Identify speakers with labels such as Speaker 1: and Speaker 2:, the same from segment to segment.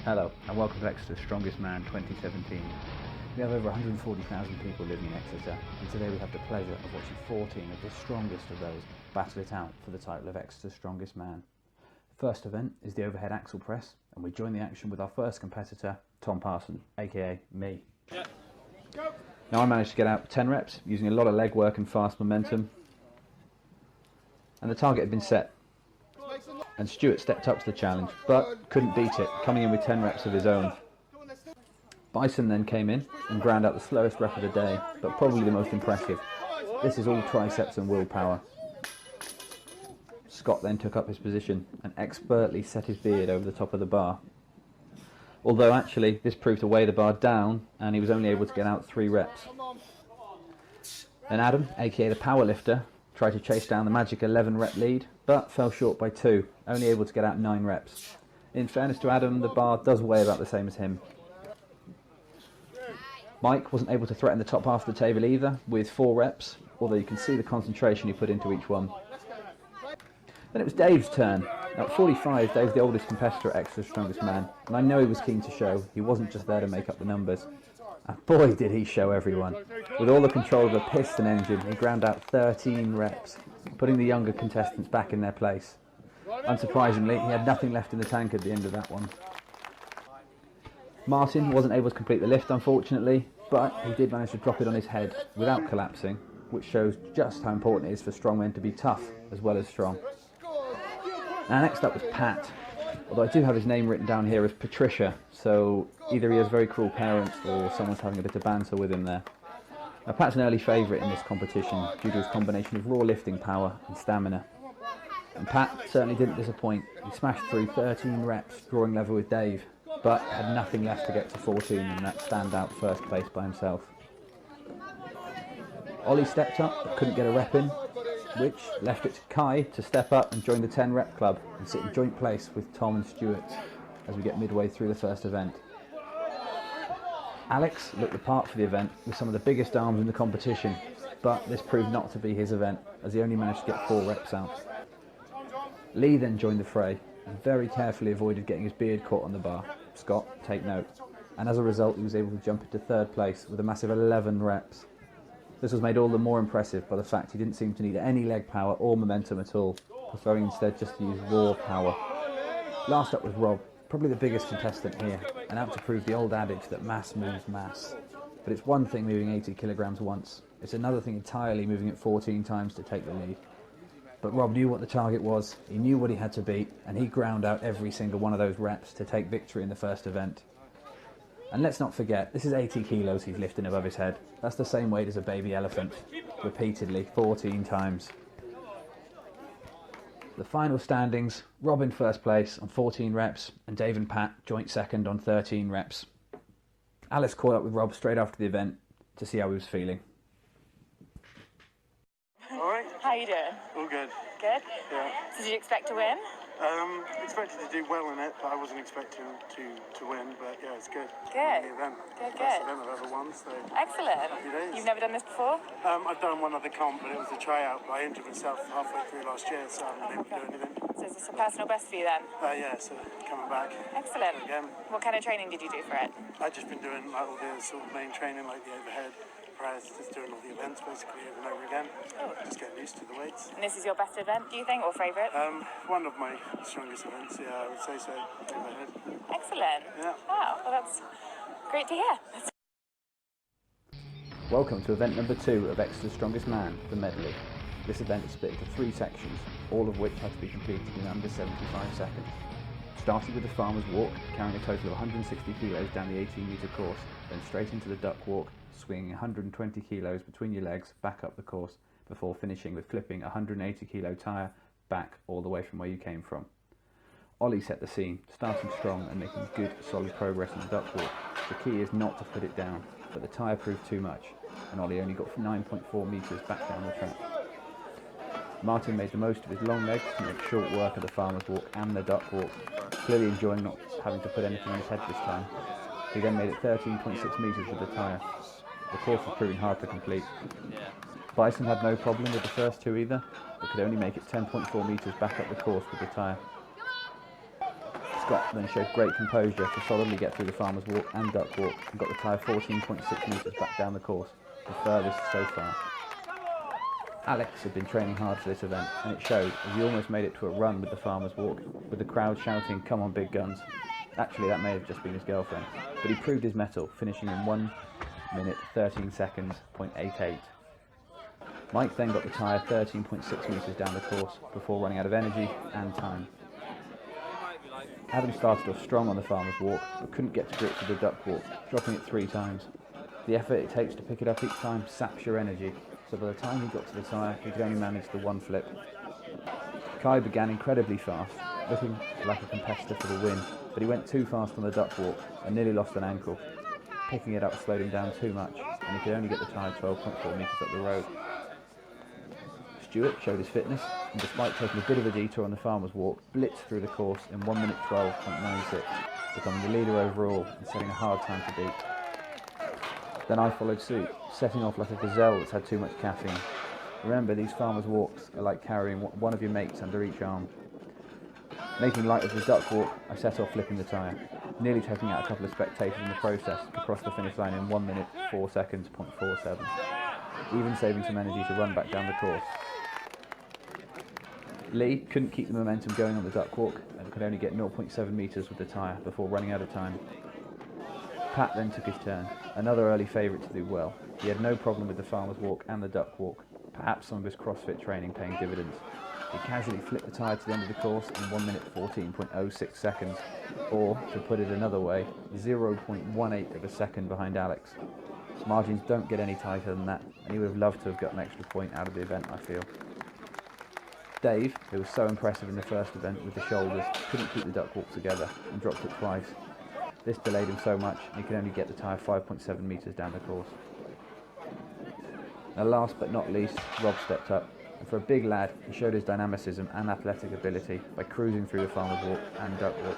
Speaker 1: Hello and welcome to Exeter's Strongest Man 2017. We have over 140,000 people living in Exeter, and today we have the pleasure of watching 14 of the strongest of those battle it out for the title of Exeter's Strongest Man. The first event is the overhead axle press, and we join the action with our first competitor, Tom Parson, aka me. Yeah. Go. Now I managed to get out 10 reps using a lot of leg work and fast momentum, and the target had been set. And Stuart stepped up to the challenge, but couldn't beat it, coming in with 10 reps of his own. Bison then came in and ground out the slowest rep of the day, but probably the most impressive. This is all triceps and willpower. Scott then took up his position and expertly set his beard over the top of the bar. Although actually this proved to weigh the bar down, and he was only able to get out 3 reps. Then Adam, aka the powerlifter, tried to chase down the magic 11 rep lead, but fell short by 2, only able to get out 9 reps. In fairness to Adam, the bar does weigh about the same as him. Mike wasn't able to threaten the top half of the table either, with 4 reps, although you can see the concentration he put into each one. Then it was Dave's turn. Now at 45, Dave's the oldest competitor at Exeter's Strongest Man, and I know he was keen to show he wasn't just there to make up the numbers. And boy did he show everyone. With all the control of a piston engine, he ground out 13 reps, putting the younger contestants back in their place. Unsurprisingly, he had nothing left in the tank at the end of that one. Martin wasn't able to complete the lift, unfortunately, but he did manage to drop it on his head without collapsing, which shows just how important it is for strong men to be tough as well as strong. Now next up was Pat, although I do have his name written down here as Patricia, so either he has very cruel parents or someone's having a bit of banter with him there. Now Pat's an early favourite in this competition due to his combination of raw lifting power and stamina. And Pat certainly didn't disappoint. He smashed through 13 reps, drawing level with Dave, but had nothing left to get to 14 in that standout first place by himself. Ollie stepped up but couldn't get a rep in, which left it to Kai to step up and join the 10 rep club and sit in joint place with Tom and Stuart as we get midway through the first event. Alex looked the part for the event with some of the biggest arms in the competition, but this proved not to be his event as he only managed to get 4 reps out. Lee then joined the fray and very carefully avoided getting his beard caught on the bar. Scott, take note. And as a result he was able to jump into 3rd place with a massive 11 reps. This was made all the more impressive by the fact he didn't seem to need any leg power or momentum at all, preferring instead just to use raw power. Last up was Rob, probably the biggest contestant here, and out to prove the old adage that mass moves mass. But it's one thing moving 80 kilograms once, it's another thing entirely moving it 14 times to take the lead. But Rob knew what the target was, he knew what he had to beat, and he ground out every single one of those reps to take victory in the first event. And let's not forget, this is 80 kilos he's lifting above his head. That's the same weight as a baby elephant, repeatedly, 14 times. The final standings, Rob in 1st place on 14 reps, and Dave and Pat joint 2nd on 13 reps. Alice caught up with Rob straight after the event to see how he was feeling.
Speaker 2: Alright.
Speaker 3: How are you doing?
Speaker 2: All good.
Speaker 3: Good?
Speaker 2: Yeah.
Speaker 3: So did you expect to win?
Speaker 2: Expected to do well in it, but I wasn't expecting to win, but yeah, it's good.
Speaker 3: Good.
Speaker 2: The event.
Speaker 3: Good.
Speaker 2: Best event I've ever won, so
Speaker 3: Excellent.
Speaker 2: happy days.
Speaker 3: You've never done this before?
Speaker 2: I've done one other comp, but it was a tryout, but I injured myself halfway through last year, so I haven't been able to do anything.
Speaker 3: So is this a personal best for you then?
Speaker 2: Yeah, so coming back.
Speaker 3: Excellent.
Speaker 2: Again.
Speaker 3: What kind of training did you do for it?
Speaker 2: I've just been doing like all the sort of main training, like the overhead press, just doing all the events basically over and over again.
Speaker 3: Oh.
Speaker 2: Just getting used to the weights.
Speaker 3: And this is your best event, do you think, or favourite?
Speaker 2: One of my strongest events, yeah, I would say so. Overhead.
Speaker 3: Excellent.
Speaker 2: Yeah.
Speaker 3: Wow, well that's great to hear.
Speaker 1: Welcome to event number 2 of Exeter's Strongest Man, the medley. This event is split into 3 sections, all of which had to be completed in under 75 seconds. Starting with the farmer's walk, carrying a total of 160 kilos down the 18-metre course, then straight into the duck walk, swinging 120 kilos between your legs back up the course, before finishing with flipping a 180 kilo tyre back all the way from where you came from. Ollie set the scene, starting strong and making good solid progress in the duck walk. The key is not to put it down, but the tyre proved too much, and Ollie only got 9.4 metres back down the track. Martin made the most of his long legs to make short work of the farmer's walk and the duck walk, clearly enjoying not having to put anything on his head this time. He then made it 13.6 metres with the tyre. The course was proving hard to complete. Bison had no problem with the first 2 either, but could only make it 10.4 metres back up the course with the tyre. Scott then showed great composure to solidly get through the farmer's walk and duck walk and got the tyre 14.6 metres back down the course, the furthest so far. Alex had been training hard for this event, and it showed as he almost made it to a run with the farmer's walk, with the crowd shouting, "Come on, big guns." Actually, that may have just been his girlfriend, but he proved his mettle, finishing in 1 minute 13 seconds, .88. Mike then got the tyre 13.6 metres down the course before running out of energy and time. Adam started off strong on the farmer's walk, but couldn't get to grips with the duck walk, dropping it 3 times. The effort it takes to pick it up each time saps your energy, so by the time he got to the tyre, he could only manage the 1 flip. Kai began incredibly fast, looking like a competitor for the win, but he went too fast on the duck walk and nearly lost an ankle. Picking it up slowed him down too much, and he could only get the tyre 12.4 metres up the road. Stewart showed his fitness, and despite taking a bit of a detour on the farmer's walk, blitzed through the course in 1 minute 12.96, becoming the leader overall and setting a hard time to beat. Then I followed suit, setting off like a gazelle that's had too much caffeine. Remember, these farmer's walks are like carrying one of your mates under each arm. Making light of the duck walk, I set off flipping the tyre, nearly taking out a couple of spectators in the process to cross the finish line in 1 minute 4 seconds, .47, even saving some energy to run back down the course. Lee couldn't keep the momentum going on the duck walk and could only get 0.7 metres with the tyre before running out of time. Pat then took his turn, another early favourite to do well. He had no problem with the farmer's walk and the duck walk, perhaps some of his CrossFit training paying dividends. He casually flipped the tyre to the end of the course in 1 minute 14.06 seconds, or, to put it another way, 0.18 of a second behind Alex. Margins don't get any tighter than that, and he would have loved to have got an extra point out of the event, I feel. Dave, who was so impressive in the first event with the shoulders, couldn't keep the duck walk together and dropped it twice. This delayed him so much he could only get the tyre 5.7 metres down the course. Now last but not least, Rob stepped up, and for a big lad, he showed his dynamicism and athletic ability by cruising through the farmer's walk and duck walk.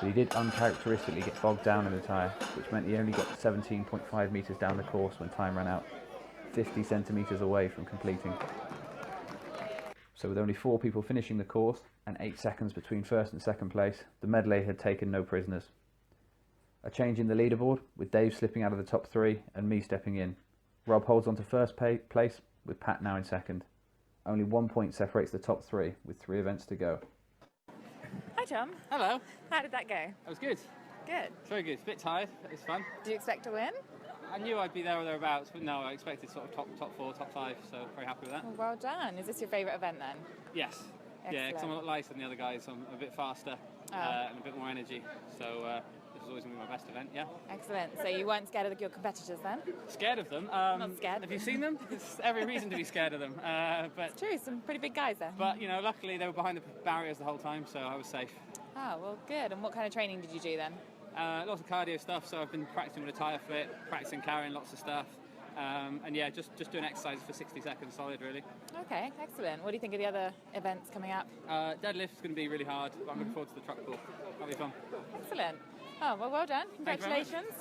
Speaker 1: But he did uncharacteristically get bogged down in the tyre, which meant he only got 17.5 metres down the course when time ran out, 50 centimetres away from completing. So with only 4 people finishing the course and 8 seconds between first and second place, the medley had taken no prisoners. A change in the leaderboard, with Dave slipping out of the top 3 and me stepping in. Rob holds on to first place, with Pat now in second. Only 1 point separates the top 3, with 3 events to go.
Speaker 3: Hi, Tom.
Speaker 4: Hello.
Speaker 3: How did that go?
Speaker 4: That was good.
Speaker 3: Good.
Speaker 4: Very good. A bit tired. It was fun.
Speaker 3: Do you expect to win?
Speaker 4: I knew I'd be there or thereabouts, but no, I expected sort of top 4, top 5, so very happy with that.
Speaker 3: Well done. Is this your favourite event then?
Speaker 4: Yes. Yeah, because I'm a
Speaker 3: Excellent.
Speaker 4: lot lighter than the other guys, so I'm a bit faster and a bit more energy. So this is always going to be my best event, yeah.
Speaker 3: Excellent. So you weren't scared of your competitors then?
Speaker 4: Scared of them.
Speaker 3: Not scared.
Speaker 4: Have you seen them? There's every reason to be scared of them. But
Speaker 3: It's true, some pretty big guys there.
Speaker 4: you know, luckily they were behind the barriers the whole time, so I was safe.
Speaker 3: Oh, well, good. And what kind of training did you do then?
Speaker 4: Lots of cardio stuff, so I've been practicing with a tyre flip, practicing carrying lots of stuff. And yeah, just doing exercises for 60 seconds solid, really.
Speaker 3: Okay, excellent. What do you think of the other events coming up?
Speaker 4: Deadlift's going to be really hard, but I'm looking forward to the truck pull. That'll be fun.
Speaker 3: Excellent. Oh, well done.
Speaker 4: Thank you very much.
Speaker 3: Congratulations.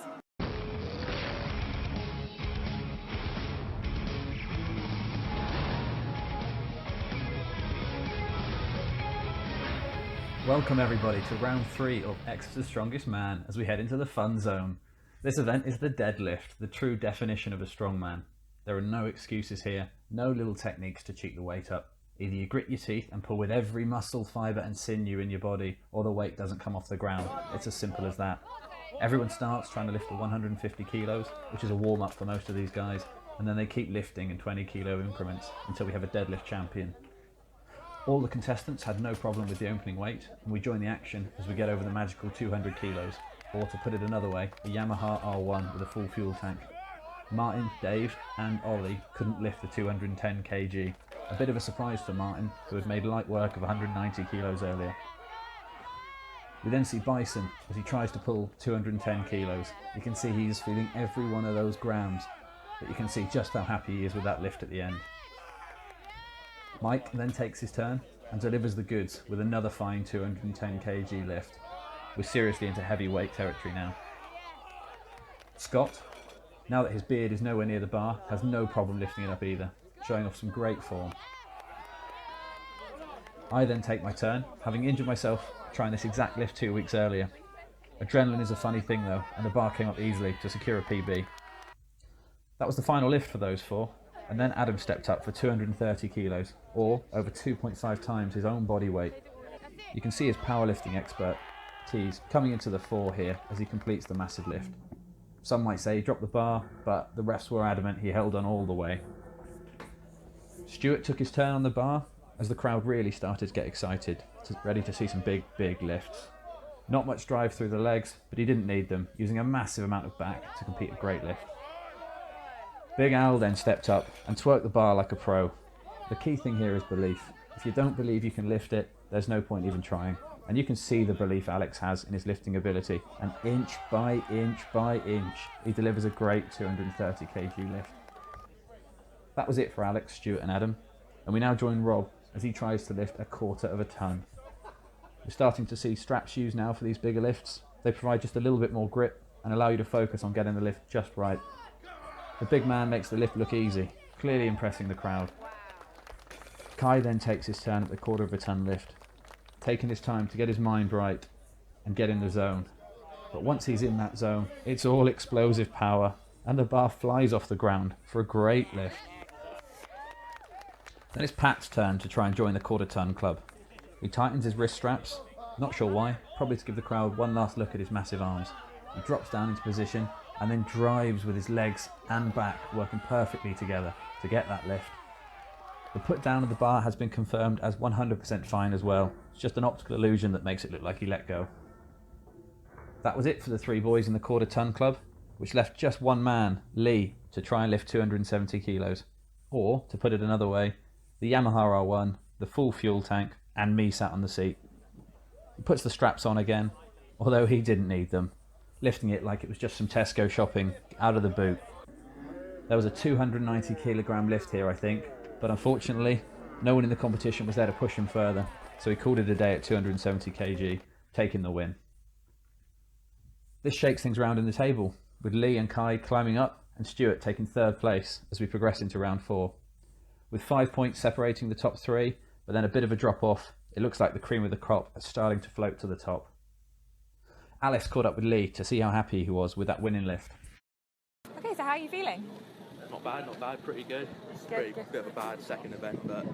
Speaker 1: Welcome everybody to round 3 of Exeter's Strongest Man as we head into the fun zone. This event is the deadlift, the true definition of a strong man. There are no excuses here, no little techniques to cheat the weight up. Either you grit your teeth and pull with every muscle, fibre and sinew in your body, or the weight doesn't come off the ground. It's as simple as that. Everyone starts trying to lift the 150 kilos, which is a warm-up for most of these guys, and then they keep lifting in 20 kilo increments until we have a deadlift champion. All the contestants had no problem with the opening weight, and we join the action as we get over the magical 200 kilos, or to put it another way, a Yamaha R1 with a full fuel tank. Martin, Dave and Ollie couldn't lift the 210 kg, a bit of a surprise for Martin, who had made light work of 190 kilos earlier. We then see Bison as he tries to pull 210 kilos. You can see he's feeling every one of those grams, but you can see just how happy he is with that lift at the end. Mike then takes his turn and delivers the goods with another fine 210 kg lift. We're seriously into heavyweight territory now. Scott, now that his beard is nowhere near the bar, has no problem lifting it up either, showing off some great form. I then take my turn, having injured myself trying this exact lift 2 weeks earlier. Adrenaline is a funny thing though, and the bar came up easily to secure a PB. That was the final lift for those four, and then Adam stepped up for 230 kilos, or over 2.5 times his own body weight. You can see his powerlifting expertise coming into the fore here as he completes the massive lift. Some might say he dropped the bar, but the refs were adamant he held on all the way. Stuart took his turn on the bar as the crowd really started to get excited, ready to see some big lifts. Not much drive through the legs, but he didn't need them, using a massive amount of back to complete a great lift. Big Al then stepped up and twerked the bar like a pro. The key thing here is belief. If you don't believe you can lift it, there's no point even trying. And you can see the belief Alex has in his lifting ability. And inch by inch by inch, he delivers a great 230 kg lift. That was it for Alex, Stuart and Adam. And we now join Rob as he tries to lift 1/4 of a tonne. We're starting to see straps used now for these bigger lifts. They provide just a little bit more grip and allow you to focus on getting the lift just right. The big man makes the lift look easy, clearly impressing the crowd. Kai then takes his turn at the 1/4 of a tonne lift, taking his time to get his mind right and get in the zone. But once he's in that zone, it's all explosive power and the bar flies off the ground for a great lift. Then it's Pat's turn to try and join the 1/4 tonne club. He tightens his wrist straps, not sure why, probably to give the crowd one last look at his massive arms. He drops down into position and then drives with his legs and back working perfectly together to get that lift. The put down of the bar has been confirmed as 100% fine as well. It's just an optical illusion that makes it look like he let go. That was it for the three boys in the 1/4 tonne club, which left just one man, Lee, to try and lift 270 kilos. Or, to put it another way, the Yamaha R1, the full fuel tank, and me sat on the seat. He puts the straps on again, although he didn't need them, lifting it like it was just some Tesco shopping out of the boot. There was a 290 kilogram lift here, I think, but unfortunately, no one in the competition was there to push him further, so he called it a day at 270 kg, taking the win. This shakes things round in the table, with Lee and Kai climbing up and Stuart taking 3rd place as we progress into round 4. With 5 points separating the top 3, but then a bit of a drop off, it looks like the cream of the crop is starting to float to the top. Alice caught up with Lee to see how happy he was with that winning lift.
Speaker 3: Okay, so how are you feeling?
Speaker 5: Not bad, pretty good. It's a
Speaker 3: Good.
Speaker 5: bit of a bad second event, but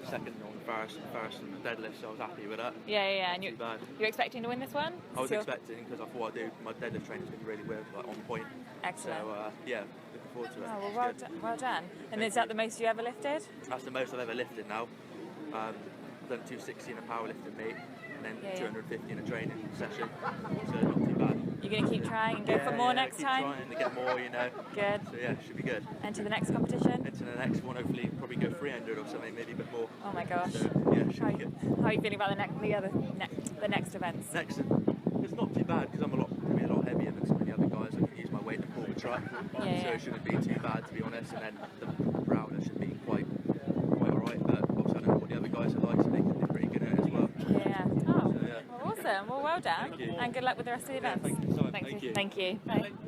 Speaker 5: second on the first and the deadlift, so I was happy with that.
Speaker 3: Yeah, and
Speaker 5: Too bad.
Speaker 3: you're expecting to win this one?
Speaker 5: I was
Speaker 3: So-
Speaker 5: expecting, because I thought I'd do, my deadlift training's been really weird, like on point.
Speaker 3: Excellent.
Speaker 5: So yeah, looking forward to it.
Speaker 3: Oh,
Speaker 5: It's
Speaker 3: well,
Speaker 5: good.
Speaker 3: well done. And is that the most you ever lifted?
Speaker 5: That's the most I've ever lifted now. I've done 260 in a powerlifting meet, and then
Speaker 3: Yeah.
Speaker 5: 250 in a training session, so not too bad.
Speaker 3: You're going to keep trying and go for more next
Speaker 5: keep
Speaker 3: time?
Speaker 5: trying to get more,
Speaker 3: Good.
Speaker 5: So yeah, should be good.
Speaker 3: Enter the next competition?
Speaker 5: Into the next one, hopefully probably go 300 or something, maybe a bit more.
Speaker 3: Oh my gosh.
Speaker 5: So yeah, should
Speaker 3: How,
Speaker 5: be good.
Speaker 3: how are you feeling about the next events?
Speaker 5: Next, it's not too bad because I'm a lot heavier than some of the other guys. I can use my weight to pull the truck, so
Speaker 3: Yeah.
Speaker 5: it shouldn't be too bad, to be honest. And then the router should be quite alright. But obviously I don't know what the other guys are like, so they can do pretty good at it as well.
Speaker 3: Yeah. Oh,
Speaker 5: So, yeah.
Speaker 3: well, awesome. Well done.
Speaker 5: Thank you.
Speaker 3: And good luck with the rest of the
Speaker 5: Yeah,
Speaker 3: events.
Speaker 5: thank you so much. Thank you.
Speaker 3: Thank you. Bye.